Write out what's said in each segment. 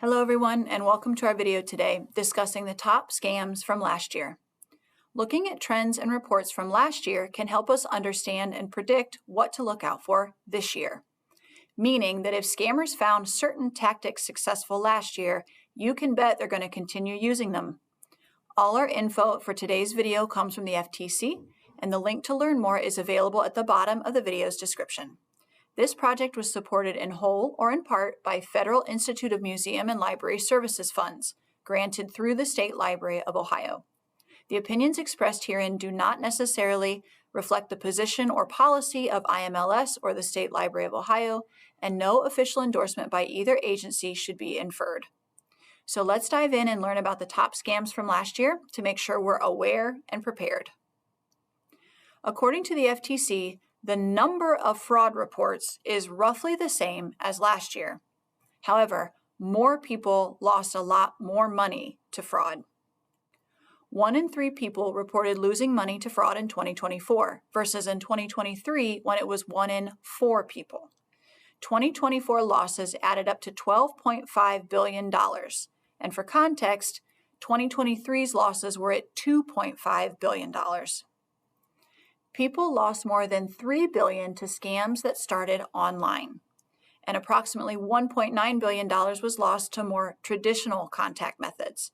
Hello everyone, and welcome to our video today discussing the top scams from last year. Looking at trends and reports from last year can help us understand and predict what to look out for this year. Meaning that if scammers found certain tactics successful last year, you can bet they're going to continue using them. All our info for today's video comes from the FTC, and the link to learn more is available at the bottom of the video's description. This project was supported in whole or in part by Federal Institute of Museum and Library Services funds, granted through the State Library of Ohio. The opinions expressed herein do not necessarily reflect the position or policy of IMLS or the State Library of Ohio, and no official endorsement by either agency should be inferred. So let's dive in and learn about the top scams from last year to make sure we're aware and prepared. According to the FTC, the number of fraud reports is roughly the same as last year. However, more people lost a lot more money to fraud. 1 in 3 people reported losing money to fraud in 2024 versus in 2023 when it was 1 in 4 people. 2024 losses added up to $12.5 billion. And for context, 2023's losses were at $2.5 billion. People lost more than $3 billion to scams that started online, and approximately $1.9 billion was lost to more traditional contact methods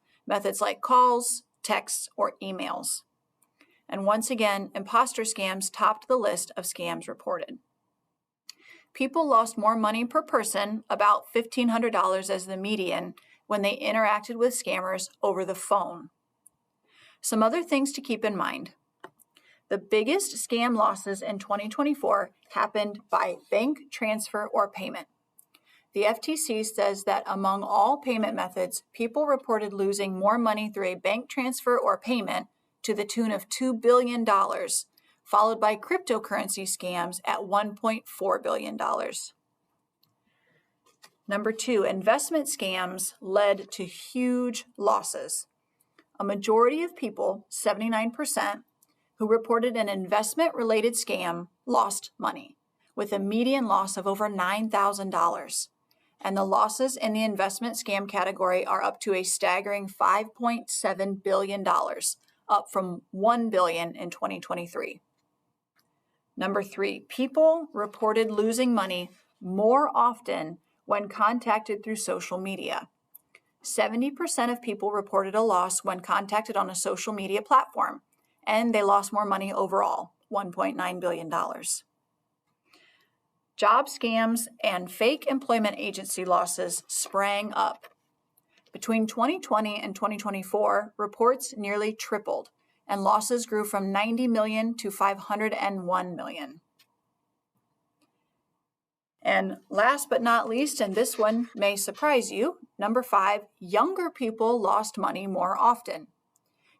like calls, texts, or emails. And once again, imposter scams topped the list of scams reported. People lost more money per person, about $1,500 as the median, when they interacted with scammers over the phone. Some other things to keep in mind. The biggest scam losses in 2024 happened by bank transfer or payment. The FTC says that among all payment methods, people reported losing more money through a bank transfer or payment to the tune of $2 billion, followed by cryptocurrency scams at $1.4 billion. Number 2, investment scams led to huge losses. A majority of people, 79%, who reported an investment-related scam lost money, with a median loss of over $9,000. And the losses in the investment scam category are up to a staggering $5.7 billion, up from $1 billion in 2023. Number 3, people reported losing money more often when contacted through social media. 70% of people reported a loss when contacted on a social media platform, and they lost more money overall, $1.9 billion. Job scams and fake employment agency losses sprang up. Between 2020 and 2024, reports nearly tripled, and losses grew from 90 million to 501 million. And last but not least, and this one may surprise you, number 5, younger people lost money more often.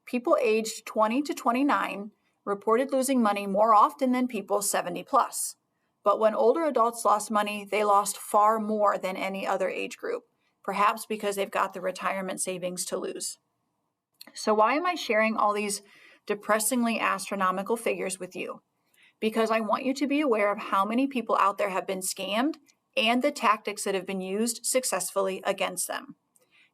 People aged 20 to 29 reported losing money more often than people 70 plus. But when older adults lost money, they lost far more than any other age group, perhaps because they've got the retirement savings to lose. So why am I sharing all these depressingly astronomical figures with you? Because I want you to be aware of how many people out there have been scammed and the tactics that have been used successfully against them.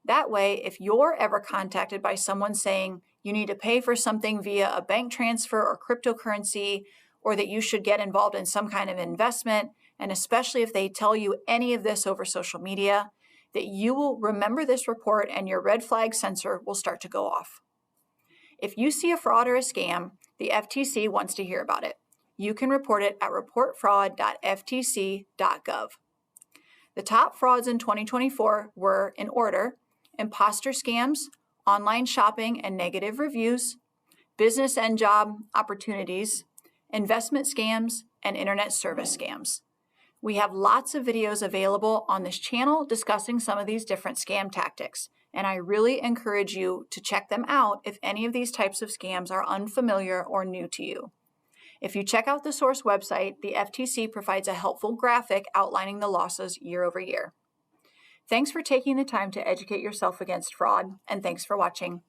That way, if you're ever contacted by someone saying you need to pay for something via a bank transfer or cryptocurrency, or that you should get involved in some kind of investment, and especially if they tell you any of this over social media, that you will remember this report and your red flag sensor will start to go off. If you see a fraud or a scam, the FTC wants to hear about it. You can report it at reportfraud.ftc.gov. The top frauds in 2024 were, in order, imposter scams, online shopping and negative reviews, business and job opportunities, investment scams, and internet service scams. We have lots of videos available on this channel discussing some of these different scam tactics, and I really encourage you to check them out if any of these types of scams are unfamiliar or new to you. If you check out the source website, the FTC provides a helpful graphic outlining the losses year over year. Thanks for taking the time to educate yourself against fraud, and thanks for watching.